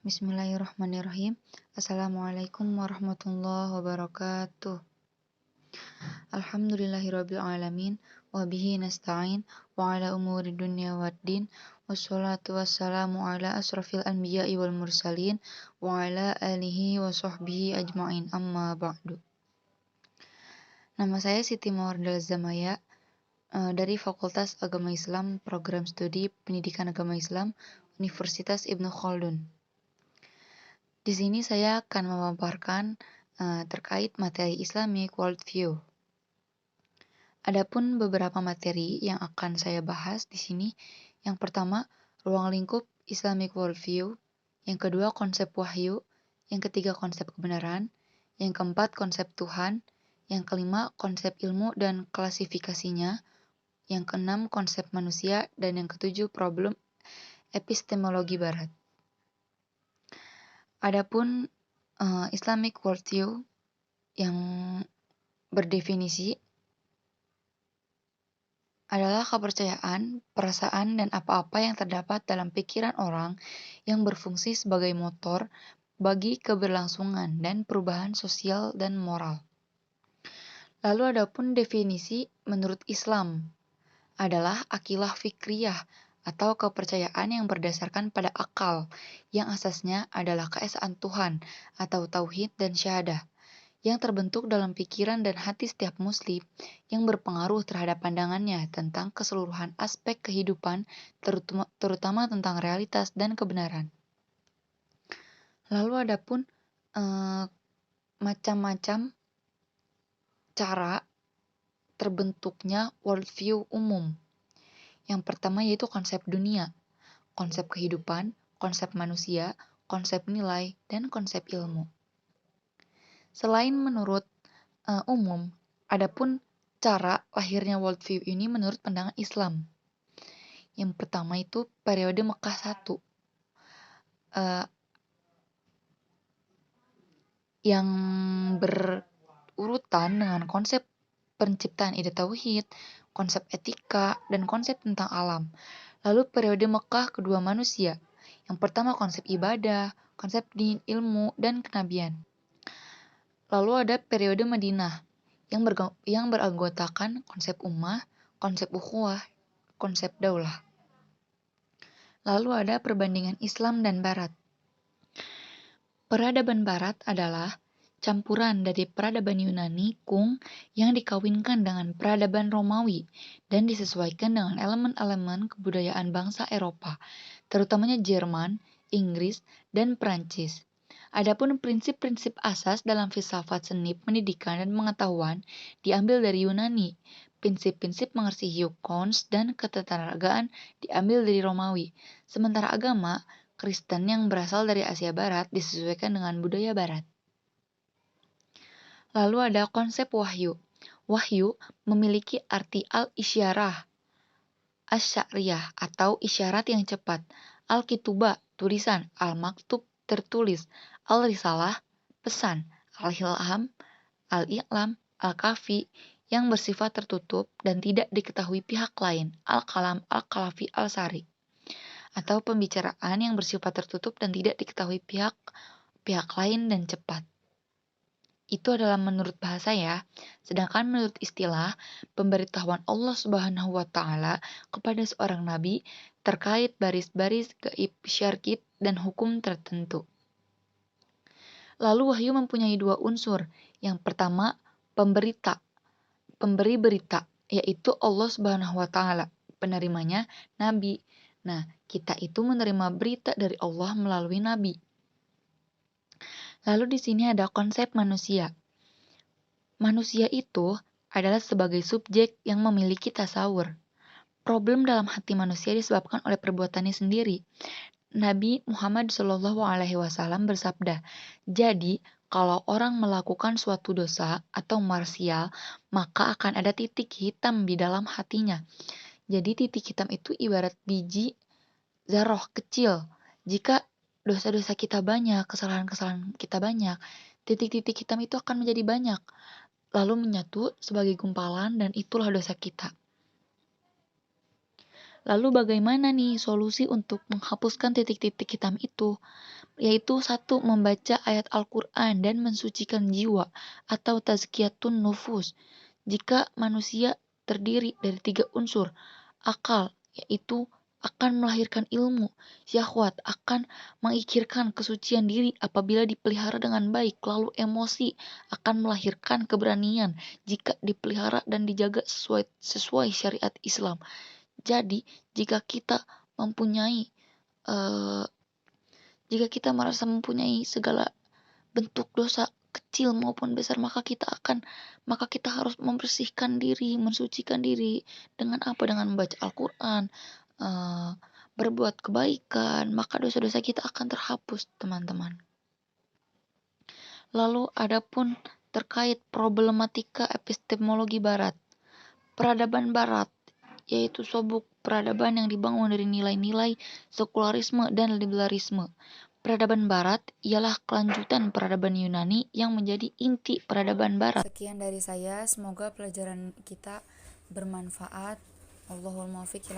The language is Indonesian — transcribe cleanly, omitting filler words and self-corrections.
Bismillahirrahmanirrahim. Assalamualaikum warahmatullahi wabarakatuh. Alhamdulillahirabbil alamin wa bihi nasta'in wa ala umuri dunya waddin wassalatu wassalamu ala asrafil anbiya'i wal mursalin wa ala alihi wa sahbihi ajma'in amma ba'du. Nama saya Siti Mawardal Zamaya dari Fakultas Agama Islam Program Studi Pendidikan Agama Islam Universitas Ibnu Khaldun. Di sini saya akan memaparkan terkait materi Islamic Worldview. Adapun beberapa materi yang akan saya bahas di sini, yang pertama, ruang lingkup Islamic Worldview, yang kedua, konsep wahyu, yang ketiga, konsep kebenaran, yang keempat, konsep Tuhan, yang kelima, konsep ilmu dan klasifikasinya, yang keenam, konsep manusia, dan yang ketujuh, problem epistemologi Barat. Adapun Islamic Worldview yang berdefinisi adalah kepercayaan, perasaan, dan apa-apa yang terdapat dalam pikiran orang yang berfungsi sebagai motor bagi keberlangsungan dan perubahan sosial dan moral. Lalu adapun definisi menurut Islam adalah akilah fikriyah atau kepercayaan yang berdasarkan pada akal, yang asasnya adalah keesaan Tuhan atau tauhid dan syahadah, yang terbentuk dalam pikiran dan hati setiap muslim yang berpengaruh terhadap pandangannya tentang keseluruhan aspek kehidupan, terutama tentang realitas dan kebenaran. Lalu adapun macam-macam cara terbentuknya worldview umum. Yang pertama yaitu konsep dunia, konsep kehidupan, konsep manusia, konsep nilai, dan konsep ilmu. Selain menurut umum, adapun cara lahirnya worldview ini menurut pandangan Islam. Yang pertama itu periode Mekah I, yang berurutan dengan konsep penciptaan ide tauhid, konsep etika, dan konsep tentang alam. Lalu periode Mekah kedua manusia. Yang pertama konsep ibadah, konsep din, ilmu, dan kenabian. Lalu ada periode Madinah yang beranggotakan konsep ummah, konsep ukhuwah, konsep daulah. Lalu ada perbandingan Islam dan Barat. Peradaban Barat adalah campuran dari peradaban Yunani Kung yang dikawinkan dengan peradaban Romawi dan disesuaikan dengan elemen-elemen kebudayaan bangsa Eropa, terutamanya Jerman, Inggris, dan Perancis. Adapun prinsip-prinsip asas dalam filsafat seni pendidikan dan pengetahuan diambil dari Yunani. Prinsip-prinsip mengerti hiu Kons dan ketetaragaan diambil dari Romawi. Sementara agama Kristen yang berasal dari Asia Barat disesuaikan dengan budaya Barat. Lalu ada konsep wahyu. Wahyu memiliki arti al-isyarah, asy-sya'riyah atau isyarat yang cepat, al-kitubah, tulisan, al-maktub, tertulis, al-risalah, pesan, al-ilham, al-i'lam, al-kafi, yang bersifat tertutup dan tidak diketahui pihak lain, al-kalam, al-kalafi, al-sari, atau pembicaraan yang bersifat tertutup dan tidak diketahui pihak lain dan cepat. Itu adalah menurut bahasa ya. Sedangkan menurut istilah, pemberitahuan Allah Subhanahu wa taala kepada seorang nabi terkait baris-baris gaib syarqit dan hukum tertentu. Lalu wahyu mempunyai dua unsur. Yang pertama, pemberi berita, yaitu Allah Subhanahu wa taala. Penerimanya nabi. Nah, kita itu menerima berita dari Allah melalui nabi. Lalu di sini ada konsep manusia. Manusia itu adalah sebagai subjek yang memiliki tasawur. Problem dalam hati manusia disebabkan oleh perbuatannya sendiri. Nabi Muhammad SAW bersabda, jadi kalau orang melakukan suatu dosa atau marsial, maka akan ada titik hitam di dalam hatinya. Jadi titik hitam itu ibarat biji zarah kecil. Jika dosa-dosa kita banyak, kesalahan-kesalahan kita banyak, titik-titik hitam itu akan menjadi banyak, lalu menyatu sebagai gumpalan dan itulah dosa kita. Lalu bagaimana nih solusi untuk menghapuskan titik-titik hitam itu? yaitu satu, membaca ayat Al-Quran dan mensucikan jiwa atau tazkiyatun nufus. Jika manusia terdiri dari 3 unsur, akal, yaitu akan melahirkan ilmu, syahwat akan mengikirkan kesucian diri apabila dipelihara dengan baik, lalu emosi akan melahirkan keberanian jika dipelihara dan dijaga sesuai syariat Islam. Jadi, jika kita merasa mempunyai segala bentuk dosa kecil maupun besar, maka kita harus membersihkan diri, mensucikan diri dengan apa? Dengan membaca Al-Quran, berbuat kebaikan, maka dosa-dosa kita akan terhapus, teman-teman. Lalu adapun terkait problematika epistemologi Barat. Peradaban Barat yaitu sobuk peradaban yang dibangun dari nilai-nilai sekularisme dan liberalisme. Peradaban Barat ialah kelanjutan peradaban Yunani yang menjadi inti peradaban Barat. Sekian dari saya, semoga pelajaran kita bermanfaat. Allahul muwaffiq.